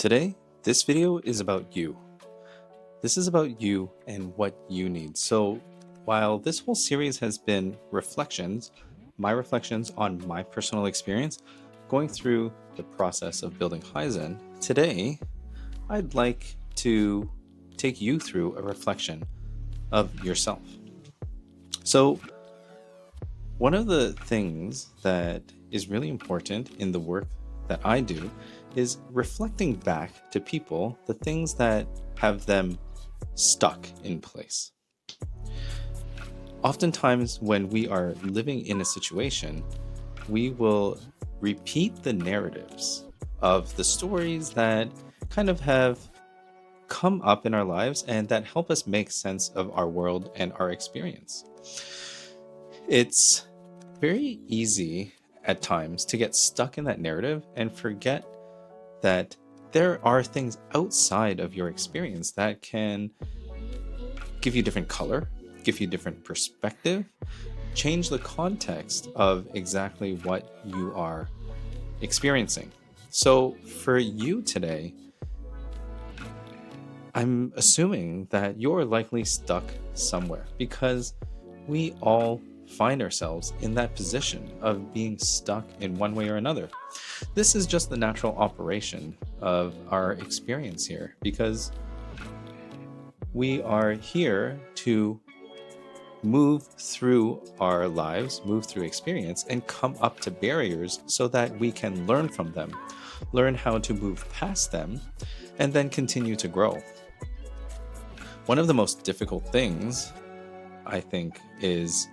Today, this video is about you. This is about you and what you need. So, while this whole series has been reflections, my reflections on my personal experience going through the process of building Haizhen, today I'd like to take you through a reflection of yourself. So, one of the things that is really important in the work that I do is reflecting back to people the things that have them stuck in place. Oftentimes, when we are living in a situation, we will repeat the narratives of the stories that kind of have come up in our lives and that help us make sense of our world and our experience. It's very easy at times to get stuck in that narrative and forget that there are things outside of your experience that can give you different color, give you different perspective, change the context of exactly what you are experiencing. So for you today, I'm assuming that you're likely stuck somewhere because we all find ourselves in that position of being stuck in one way or another. This is just the natural operation of our experience here because we are here to move through our lives, move through experience, and come up to barriers so that we can learn from them, learn how to move past them, and then continue to grow. One of the most difficult things, I think, is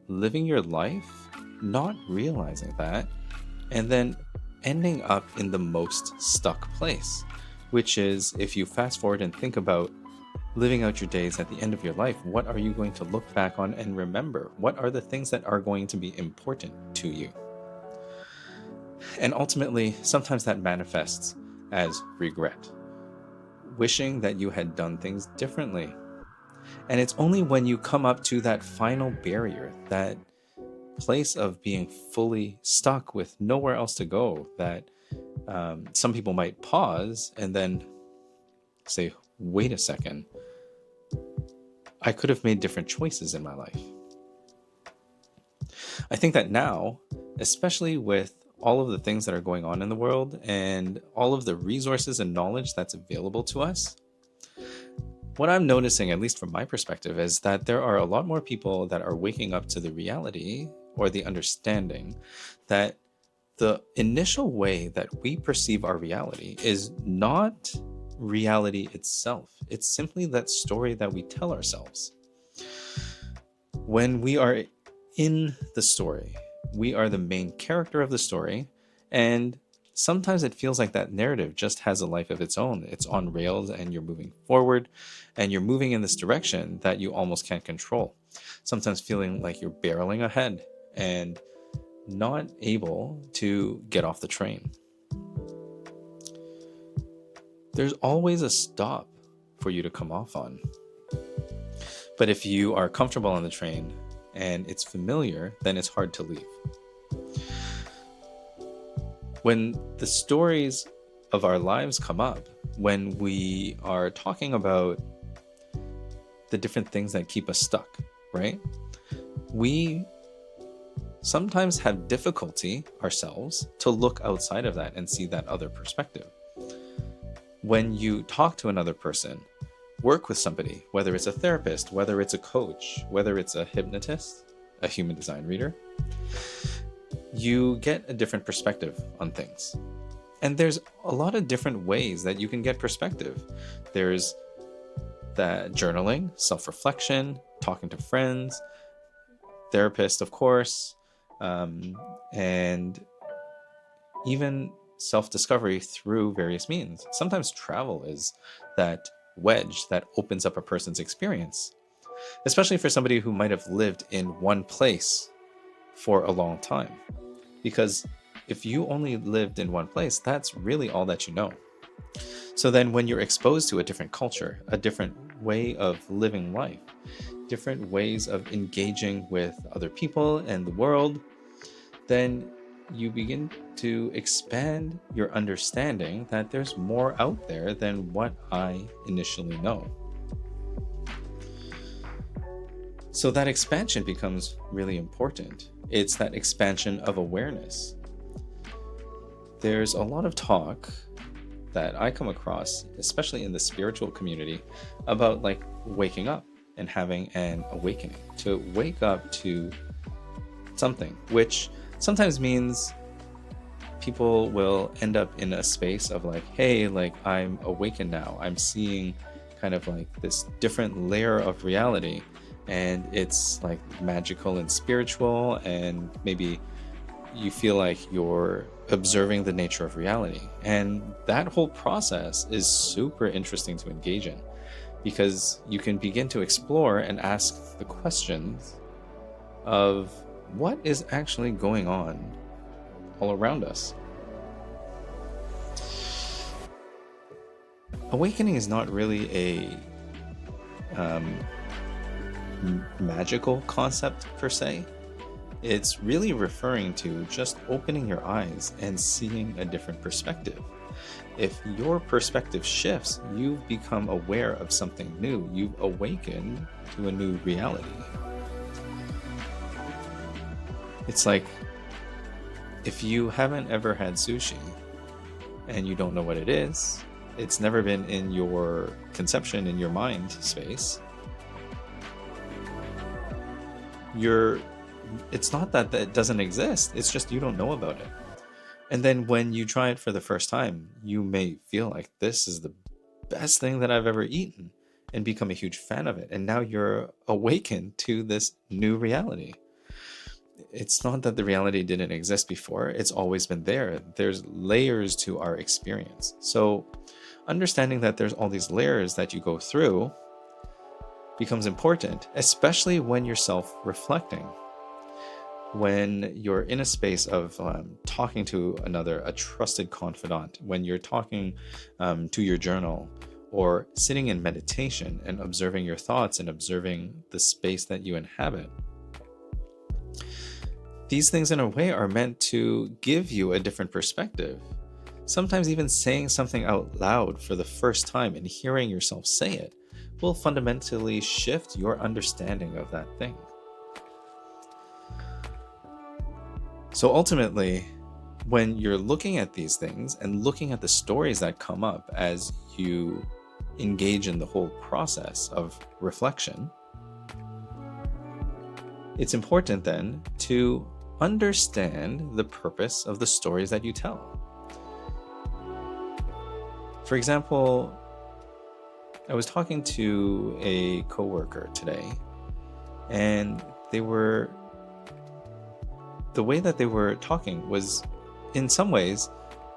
living your life, not realizing that, and then ending up in the most stuck place, which is if you fast forward and think about living out your days at the end of your life, what are you going to look back on and remember? What are the things that are going to be important to you? And ultimately, sometimes that manifests as regret, wishing that you had done things differently. And it's only when you come up to that final barrier, that place of being fully stuck with nowhere else to go, that some people might pause and then say, wait a second, I could have made different choices in my life. I think that now, especially with all of the things that are going on in the world and all of the resources and knowledge that's available to us, what I'm noticing, at least from my perspective, is that there are a lot more people that are waking up to the reality or the understanding that the initial way that we perceive our reality is not reality itself. It's simply that story that we tell ourselves. When we are in the story, we are the main character of the story, and sometimes it feels like that narrative just has a life of its own. It's on rails and you're moving forward and you're moving in this direction that you almost can't control. Sometimes feeling like you're barreling ahead and not able to get off the train. There's always a stop for you to come off on. But if you are comfortable on the train and it's familiar, then it's hard to leave. When the stories of our lives come up, when we are talking about the different things that keep us stuck, right? We sometimes have difficulty ourselves to look outside of that and see that other perspective. When you talk to another person, work with somebody, whether it's a therapist, whether it's a coach, whether it's a hypnotist, a human design reader, you get a different perspective on things. And there's a lot of different ways that you can get perspective. There's that journaling, self-reflection, talking to friends, therapist, of course, and even self-discovery through various means. Sometimes travel is that wedge that opens up a person's experience, especially for somebody who might have lived in one place for a long time. Because if you only lived in one place, that's really all that you know. So then when you're exposed to a different culture, a different way of living life, different ways of engaging with other people and the world, then you begin to expand your understanding that there's more out there than what I initially know. So that expansion becomes really important. It's that expansion of awareness. There's a lot of talk that I come across, especially in the spiritual community, about like waking up and having an awakening, to wake up to something, which sometimes means people will end up in a space of like, hey, like I'm awakened now. I'm seeing kind of like this different layer of reality, and it's like magical and spiritual, and maybe you feel like you're observing the nature of reality. And that whole process is super interesting to engage in, because you can begin to explore and ask the questions of what is actually going on all around us. Awakening is not really a magical concept per se. It's really referring to just opening your eyes and seeing a different perspective. If your perspective shifts, you've become aware of something new. You've awakened to a new reality. It's like if you haven't ever had sushi and you don't know what it is, it's never been in your conception, in your mind space, it's not that it doesn't exist, it's just you don't know about it. And then when you try it for the first time, you may feel like this is the best thing that I've ever eaten and become a huge fan of it. And now you're awakened to this new reality. It's not that the reality didn't exist before, it's always been there. There's layers to our experience. So understanding that there's all these layers that you go through becomes important, especially when you're self-reflecting. When you're in a space of talking to a trusted confidant, when you're talking to your journal, or sitting in meditation and observing your thoughts and observing the space that you inhabit. These things in a way are meant to give you a different perspective. Sometimes even saying something out loud for the first time and hearing yourself say it will fundamentally shift your understanding of that thing. So ultimately, when you're looking at these things and looking at the stories that come up as you engage in the whole process of reflection, it's important then to understand the purpose of the stories that you tell. For example, I was talking to a coworker today, and the way that they were talking was, in some ways,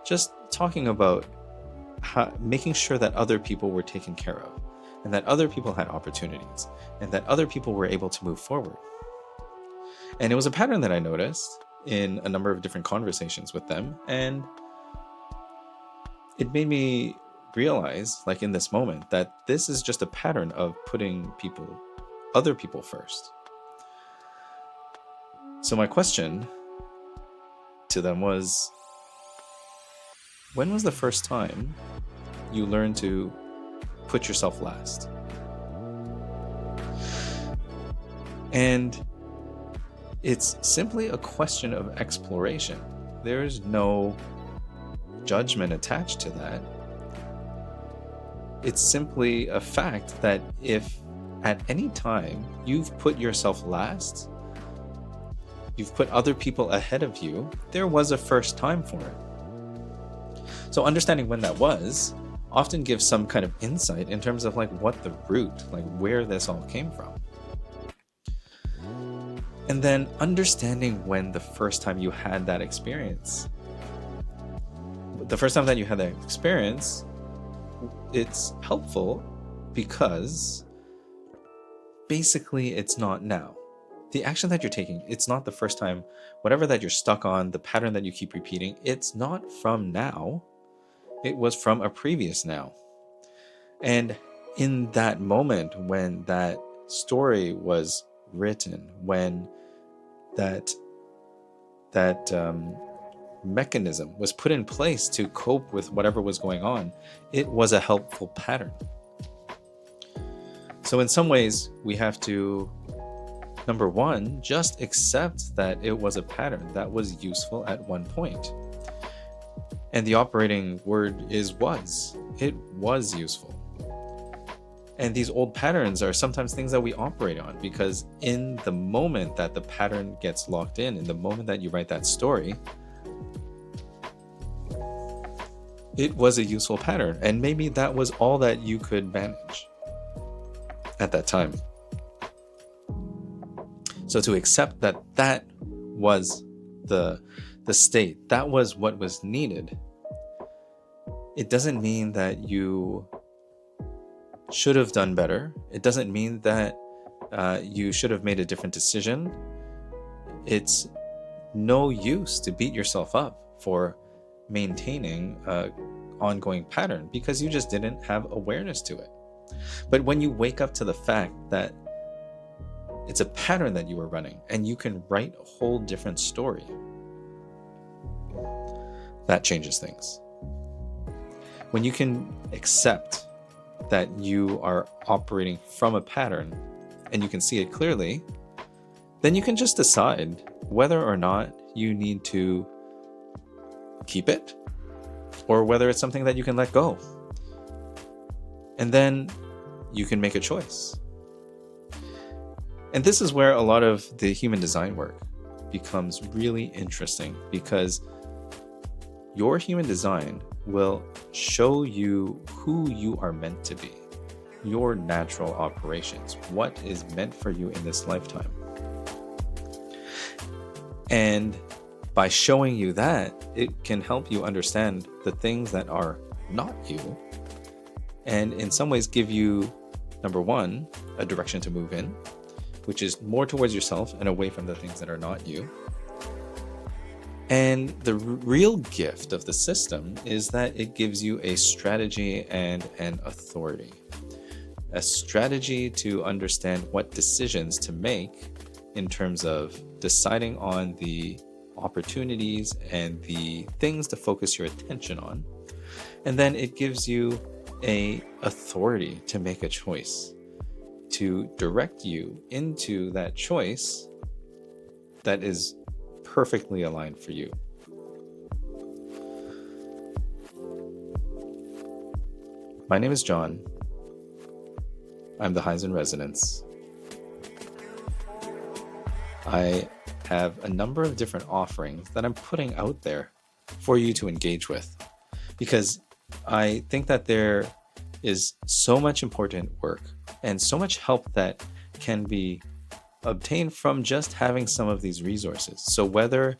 just talking about making sure that other people were taken care of, and that other people had opportunities, and that other people were able to move forward. And it was a pattern that I noticed in a number of different conversations with them, and it made me realize, like in this moment, that this is just a pattern of putting other people first. So my question to them was, when was the first time you learned to put yourself last? And it's simply a question of exploration. There is no judgment attached to that. It's simply a fact that if at any time you've put yourself last, you've put other people ahead of you, there was a first time for it. So understanding when that was often gives some kind of insight in terms of like what the root, like where this all came from. And then understanding when the first time you had that experience. The first time that you had that experience, it's helpful because basically it's not now. The action that you're taking, it's not the first time. Whatever that you're stuck on, the pattern that you keep repeating, it's not from now. It was from a previous now. And in that moment when that story was written, when that mechanism was put in place to cope with whatever was going on, it was a helpful pattern. So in some ways, we have to, number one, just accept that it was a pattern that was useful at one point. And the operating word is was. It was useful. And these old patterns are sometimes things that we operate on, because in the moment that the pattern gets locked in the moment that you write that story, it was a useful pattern. And maybe that was all that you could manage at that time. So to accept that that was the state, that was what was needed, it doesn't mean that you should have done better. It doesn't mean that you should have made a different decision. It's no use to beat yourself up for maintaining an ongoing pattern, because you just didn't have awareness to it. But when you wake up to the fact that it's a pattern that you were running and you can write a whole different story, that changes things. When you can accept that you are operating from a pattern and you can see it clearly, then you can just decide whether or not you need to keep it or whether it's something that you can let go. And then you can make a choice. And this is where a lot of the human design work becomes really interesting, because your human design will show you who you are meant to be, your natural operations, what is meant for you in this lifetime. And by showing you that, it can help you understand the things that are not you, and in some ways give you, number one, a direction to move in, which is more towards yourself and away from the things that are not you. And the real gift of the system is that it gives you a strategy and an authority. A strategy to understand what decisions to make in terms of deciding on the opportunities and the things to focus your attention on. And then it gives you an authority to make a choice, to direct you into that choice that is perfectly aligned for you. My name is John. I'm the Haizhen Resonance. I have a number of different offerings that I'm putting out there for you to engage with, because I think that there is so much important work and so much help that can be obtained from just having some of these resources. So whether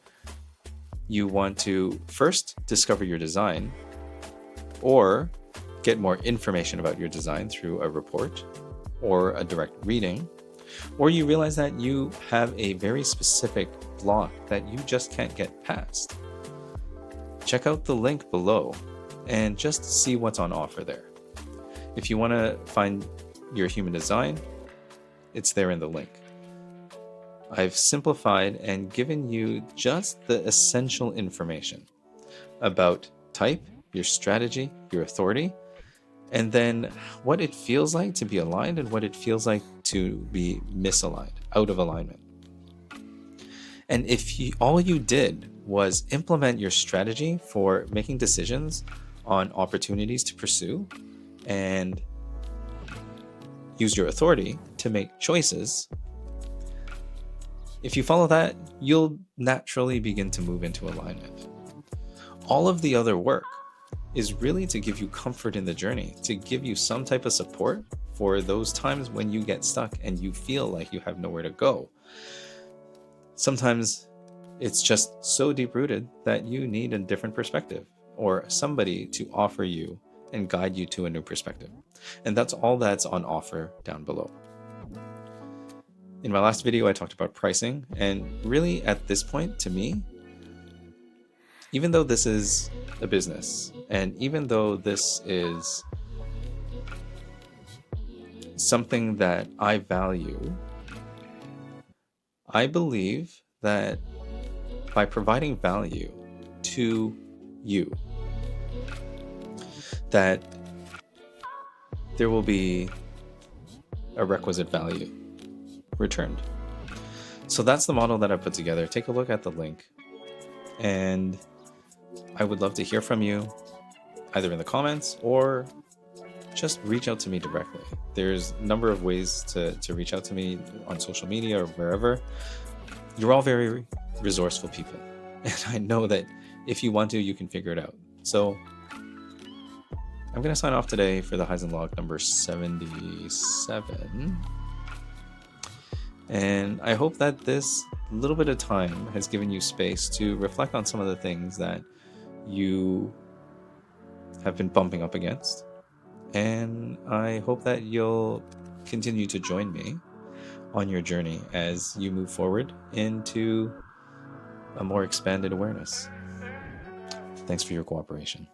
you want to first discover your design or get more information about your design through a report or a direct reading, or you realize that you have a very specific block that you just can't get past, check out the link below and just see what's on offer there. If you want to find your human design, it's there in the link. I've simplified and given you just the essential information about type, your strategy, your authority, and then what it feels like to be aligned and what it feels like to be misaligned, out of alignment. And if all you did was implement your strategy for making decisions on opportunities to pursue and use your authority to make choices, if you follow that, you'll naturally begin to move into alignment. All of the other work is really to give you comfort in the journey, to give you some type of support for those times when you get stuck and you feel like you have nowhere to go. Sometimes it's just so deep-rooted that you need a different perspective or somebody to offer you and guide you to a new perspective. And that's all that's on offer down below. In my last video, I talked about pricing, and really at this point, to me, even though this is a business, and even though this is something that I value, I believe that by providing value to you, that there will be a requisite value returned. So that's the model that I put together. Take a look at the link, and I would love to hear from you either in the comments or just reach out to me directly. There's a number of ways to reach out to me on social media or wherever. You're all very resourceful people, and I know that if you want to, you can figure it out. So I'm going to sign off today for the Haizhen log number 77. And I hope that this little bit of time has given you space to reflect on some of the things that you have been bumping up against. And I hope that you'll continue to join me on your journey as you move forward into a more expanded awareness. Thanks for your cooperation.